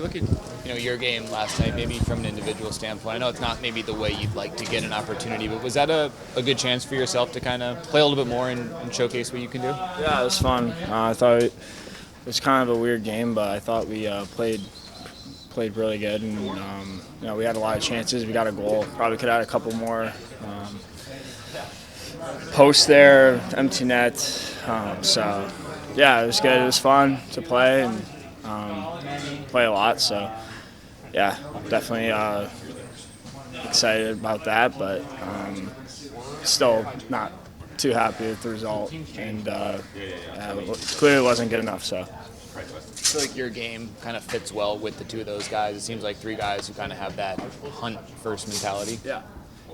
look at your game last night, maybe from an individual standpoint, I know it's not maybe the way you'd like to get an opportunity, but was that a good chance for yourself to kind of play a little bit more and showcase what you can do? Yeah, it was fun. I thought it was kind of a weird game, but I thought we played really good, and we had a lot of chances. We got a goal. Probably could have had a couple more posts there, empty net. So yeah, it was good. It was fun to play and play a lot. So yeah, definitely excited about that, but still not too happy with the result, and clearly wasn't good enough. So. I feel like your game kind of fits well with the two of those guys. It seems like three guys who kind of have that hunt first mentality.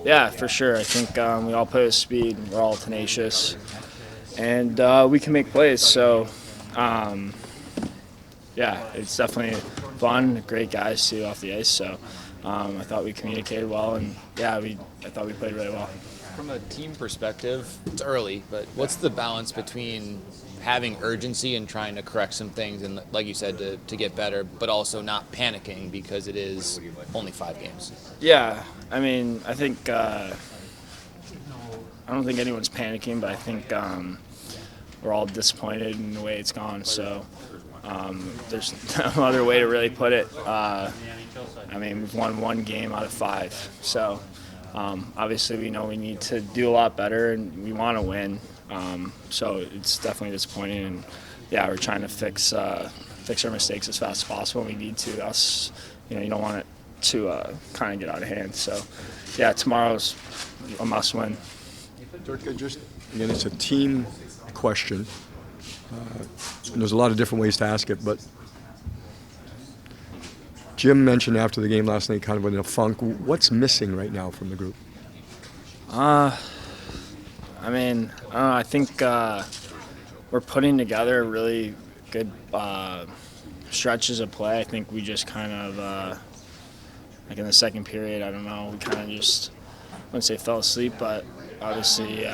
Yeah, for sure. I think we all play with speed. We're all tenacious, and we can make plays. So, yeah, it's definitely fun. Great guys too off the ice. So, I thought we communicated well, and yeah, I thought we played really well. From a team perspective, it's early, but what's the balance between having urgency and trying to correct some things and, like you said, to get better, but also not panicking because it is only 5 games? Yeah, I mean, I think I don't think anyone's panicking, but I think we're all disappointed in the way it's gone. So there's no other way to really put it. I mean, we've won 1 game out of 5, so obviously we know we need to do a lot better, and we want to win. So it's definitely disappointing, and yeah, we're trying to fix our mistakes as fast as possible. We need to. Else, you don't want it to kind of get out of hand. So yeah, tomorrow's a must-win. Turcotte, just again, it's a team question. And there's a lot of different ways to ask it, but Jim mentioned after the game last night, kind of in a funk. What's missing right now from the group? I mean, I don't know. I think we're putting together really good stretches of play. I think we just kind of, like in the second period, I don't know, we kind of just, I wouldn't say fell asleep, but obviously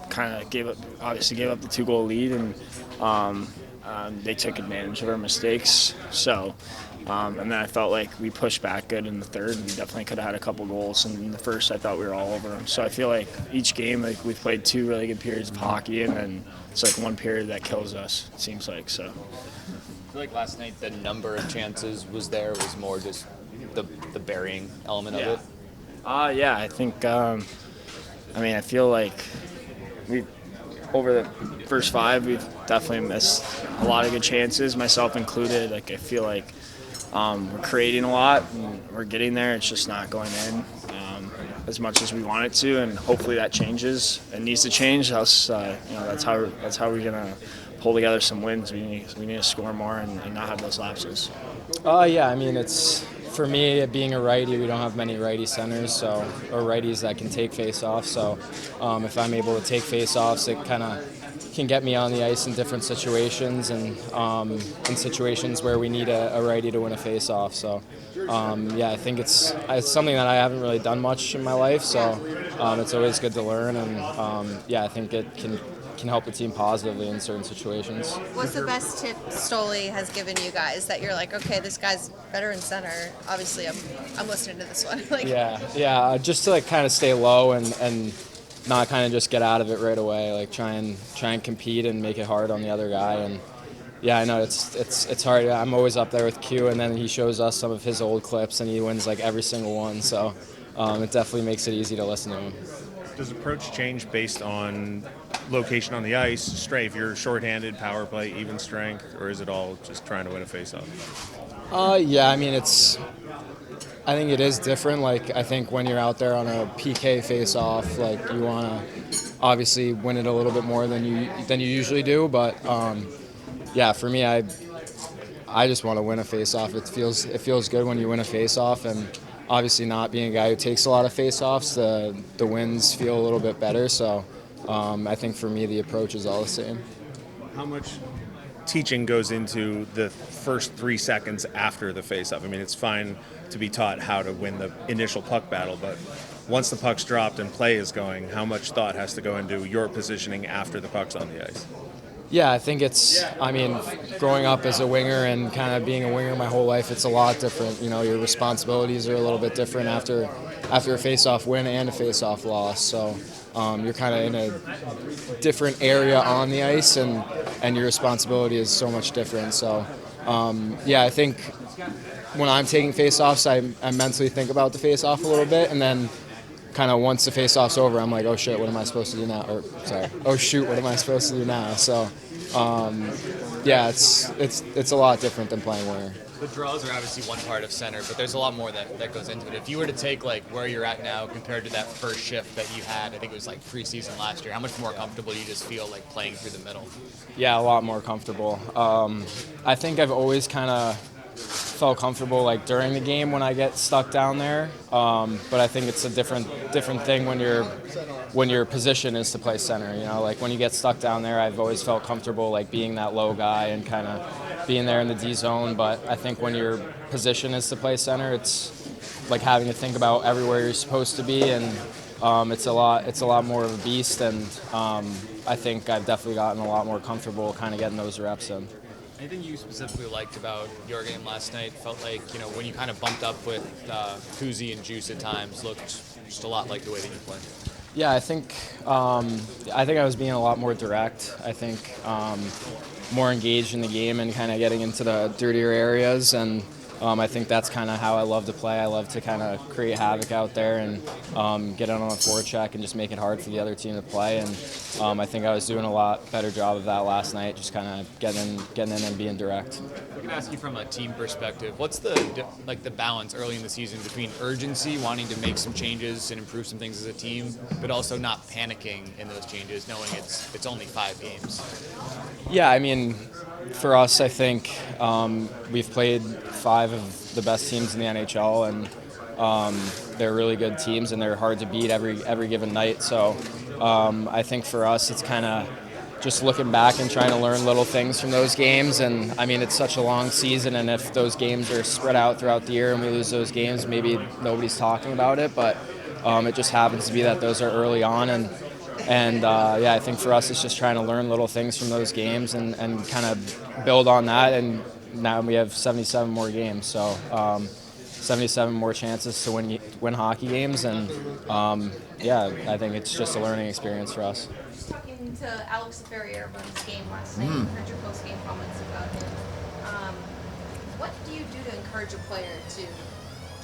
kind of gave up the 2-goal lead, and they took advantage of our mistakes. So, and then I felt like we pushed back good in the third, and we definitely could have had a couple goals. And in the first, I thought we were all over them. So I feel like each game, like we've played 2 really good periods of hockey, and then it's like 1 period that kills us, it seems like. So I feel like last night the number of chances was there. It was more just the burying element of it. Yeah, I think, I mean, I feel like over the first 5, we've definitely missed a lot of good chances, myself included. Like, I feel like we're creating a lot, and we're getting there. It's just not going in as much as we want it to, and hopefully that changes. It needs to change. Else, that's how we're gonna pull together some wins. We need to score more and not have those lapses. Yeah, I mean, for me, being a righty, we don't have many righty centers, or righties that can take face-offs. So if I'm able to take face-offs, it kind of can get me on the ice in different situations, and in situations where we need a righty to win a face-off. So yeah, I think it's something that I haven't really done much in my life. So it's always good to learn, and yeah, I think it can help the team positively in certain situations. What's the best tip Stoli has given you guys that you're like, okay, this guy's better in center? Obviously, I'm listening to this one. Yeah, just to like kind of stay low and not kind of just get out of it right away. Like try and compete and make it hard on the other guy. And yeah, I know it's hard. I'm always up there with Q, and then he shows us some of his old clips, and he wins like every single one. So it definitely makes it easy to listen to him. Does approach change based on location on the ice, straight, if you're shorthanded, power play, even strength, or is it all just trying to win a faceoff? Yeah, I mean, I think it is different. Like, I think when you're out there on a PK face-off, like, you want to obviously win it a little bit more than you usually do. But yeah, for me, I just want to win a face-off. It feels good when you win a face-off, and obviously not being a guy who takes a lot of face-offs, the wins feel a little bit better. So I think for me, the approach is all the same. How much teaching goes into the first 3 seconds after the face-off? I mean, it's fine to be taught how to win the initial puck battle, but once the puck's dropped and play is going, how much thought has to go into your positioning after the puck's on the ice? Yeah, I think I mean, growing up as a winger and kind of being a winger my whole life, it's a lot different. You know, your responsibilities are a little bit different after a face-off win and a face-off loss. So you're kind of in a different area on the ice, and your responsibility is so much different. So yeah, I think when I'm taking face-offs, I mentally think about the face-off a little bit, and then kind of once the face-off's over, I'm like, oh shit, what am I supposed to do now? Or sorry, oh shoot, what am I supposed to do now? So, yeah, it's a lot different than playing winger. The draws are obviously one part of center, but there's a lot more that goes into it. If you were to take like where you're at now compared to that first shift that you had, I think it was like preseason last year, how much more comfortable do you just feel like playing through the middle? Yeah, a lot more comfortable. I think I've always kind of felt comfortable like during the game when I get stuck down there, but I think it's a different thing when your position is to play center. You know, like when you get stuck down there, I've always felt comfortable like being that low guy and kind of being there in the D zone. But I think when your position is to play center, it's like having to think about everywhere you're supposed to be, and it's a lot more of a beast. And I think I've definitely gotten a lot more comfortable kind of getting those reps in. Anything you specifically liked about your game last night? Felt like, you know, when you kind of bumped up with Kuzi and Juice at times, looked just a lot like the way that you play. Yeah, I think I was being a lot more direct. I think more engaged in the game and kind of getting into the dirtier areas, and I think that's kind of how I love to play. I love to kind of create havoc out there and get on a forecheck and just make it hard for the other team to play. And I think I was doing a lot better job of that last night, just kind of getting in and being direct. I can ask you from a team perspective, what's the balance early in the season between urgency, wanting to make some changes and improve some things as a team, but also not panicking in those changes, knowing it's only 5 games? Yeah, I mean, for us, I think we've played 5 of the best teams in the NHL, and they're really good teams, and they're hard to beat every given night. So I think for us, it's kind of just looking back and trying to learn little things from those games. And I mean, it's such a long season, and if those games are spread out throughout the year and we lose those games, maybe nobody's talking about it, but it just happens to be that those are early on. And yeah, I think for us, it's just trying to learn little things from those games and kind of build on that. And now we have 77 more games, so 77 more chances to win hockey games. And yeah, I think it's just a learning experience for us. Talking to Alex Laferriere about his game last night, heard your post-game comments about him. What do you do to encourage a player to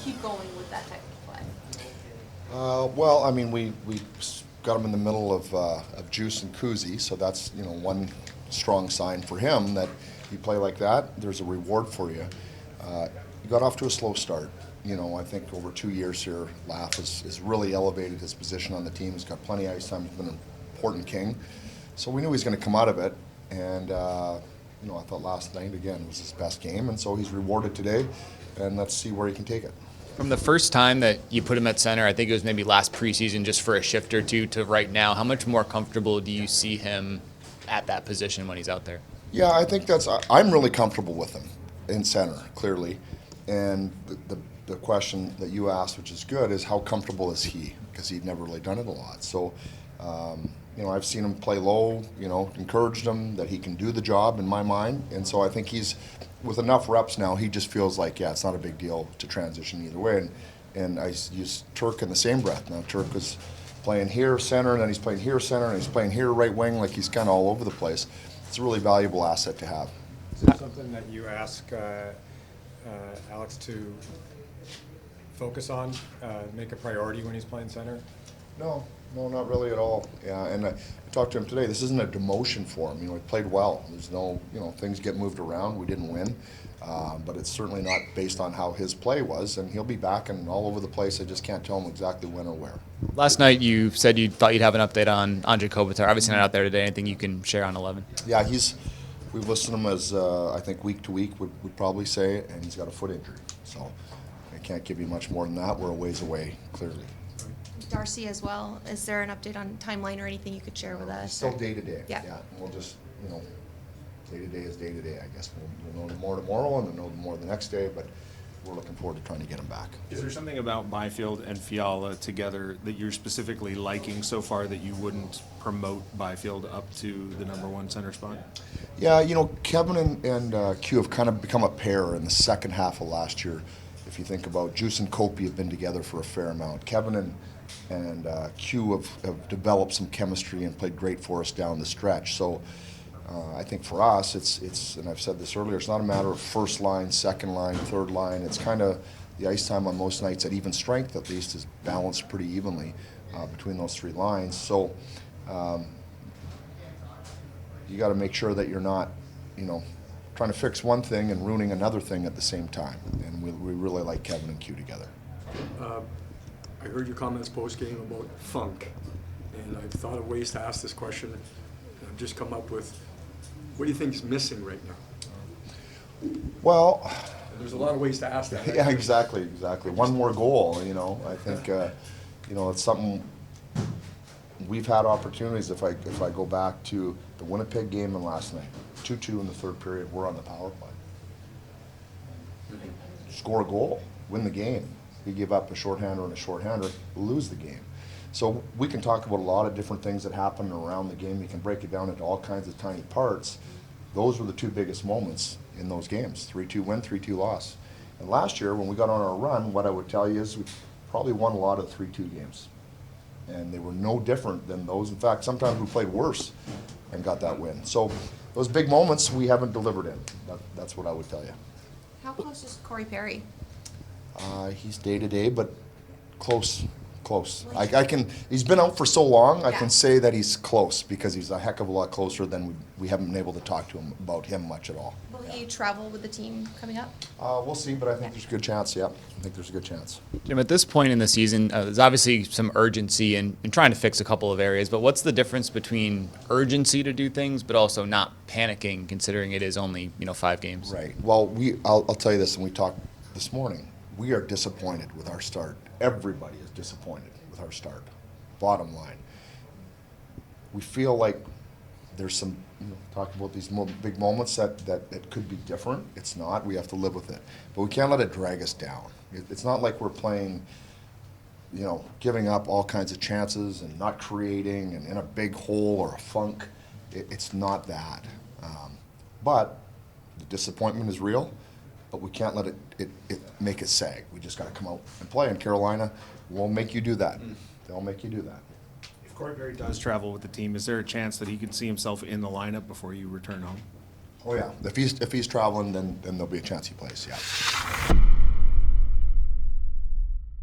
keep going with that type of play? Well, I mean, we got him in the middle of Juice and Kuzi, so that's, you know, one strong sign for him that you play like that, there's a reward for you. You got off to a slow start. You know, I think over 2 years here, Laf has really elevated his position on the team. He's got plenty of ice time. He's been an important king. So we knew he was going to come out of it. And, you know, I thought last night, again, was his best game. And so he's rewarded today. And let's see where he can take it. From the first time that you put him at center, I think it was maybe last preseason just for a shift or two, to right now, how much more comfortable do you see him at that position when he's out there? Yeah, I think I'm really comfortable with him in center, clearly. And the question that you asked, which is good, is how comfortable is he? Because he'd never really done it a lot. So, you know, I've seen him play low, you know, encouraged him that he can do the job in my mind. And so I think he's, with enough reps now, he just feels like, yeah, it's not a big deal to transition either way. And I use Turk in the same breath. Now, Turk was playing here center, and then he's playing here center, and he's playing here right wing, like he's kind of all over the place. It's a really valuable asset to have. Is it something that you ask Alex to focus on, make a priority when he's playing center? No, not really at all. Yeah, and I talked to him today. This isn't a demotion for him. You know, he played well. There's no, you know, things get moved around. We didn't win, but it's certainly not based on how his play was. And he'll be back and all over the place. I just can't tell him exactly when or where. Last night you said you thought you'd have an update on Andre Kopitar. Obviously not out there today. Anything you can share on 11? Yeah, we've listed him as I think week to week would probably say, and he's got a foot injury. So I can't give you much more than that. We're a ways away, clearly. Darcy as well. Is there an update on timeline or anything you could share with us? Still day to day. Yeah. We'll just, you know, day to day is day to day. I guess we'll know more tomorrow and we'll know more the next day. But we're looking forward to trying to get him back. Is there something about Byfield and Fiala together that you're specifically liking so far that you wouldn't promote Byfield up to the number one center spot? Yeah, Kevin and Q have kind of become a pair in the second half of last year. If you think about Juice and Kopi have been together for a fair amount. Kevin and Q have developed some chemistry and played great for us down the stretch. So I think for us, it's and I've said this earlier, it's not a matter of first line, second line, third line. It's kind of the ice time on most nights at even strength, at least, is balanced pretty evenly between those three lines. So you got to make sure that you're not, trying to fix one thing and ruining another thing at the same time. And we really like Kevin and Q together. I heard your comments post-game about funk, and I've thought of ways to ask this question, and I've just come up with, what do you think is missing right now? Well, There's a lot of ways to ask that. yeah, exactly. One more goal, I think, it's something we've had opportunities. If I go back to the Winnipeg game and last night, 2-2 in the third period, we're on the power play. Score a goal, win the game. We give up a shorthander and a shorthander, lose the game. So we can talk about a lot of different things that happen around the game. You can break it down into all kinds of tiny parts. Those were the two biggest moments in those games. 3-2 win, 3-2 loss. And last year, when we got on our run, what I would tell you is we probably won a lot of 3-2 games. And they were no different than those. In fact, sometimes we played worse and got that win. So those big moments we haven't delivered in. That's what I would tell you. How close is Corey Perry? He's day-to-day, but close. He's been out for so long, I Yeah. can say that he's close because he's a heck of a lot closer than we haven't been able to talk to him about him much at all. Will he travel with the team coming up? We'll see, but I think there's a good chance, yeah. I think there's a good chance. Jim, at this point in the season, there's obviously some urgency in trying to fix a couple of areas, but what's the difference between urgency to do things, but also not panicking, considering it is only 5 games? Right. Well, I'll tell you this, and we talked this morning. We are disappointed with our start. Everybody is disappointed with our start. Bottom line. We feel like there's some, talk about these big moments that it could be different. It's not. We have to live with it. But we can't let it drag us down. It's not like we're playing, giving up all kinds of chances and not creating and in a big hole or a funk. It's not that. But the disappointment is real. But we can't let it make it sag. We just got to come out and play. And Carolina won't make you do that. They'll make you do that. If Corey Perry does travel with the team, is there a chance that he could see himself in the lineup before you return home? Oh yeah, if he's traveling, then there'll be a chance he plays. Yeah.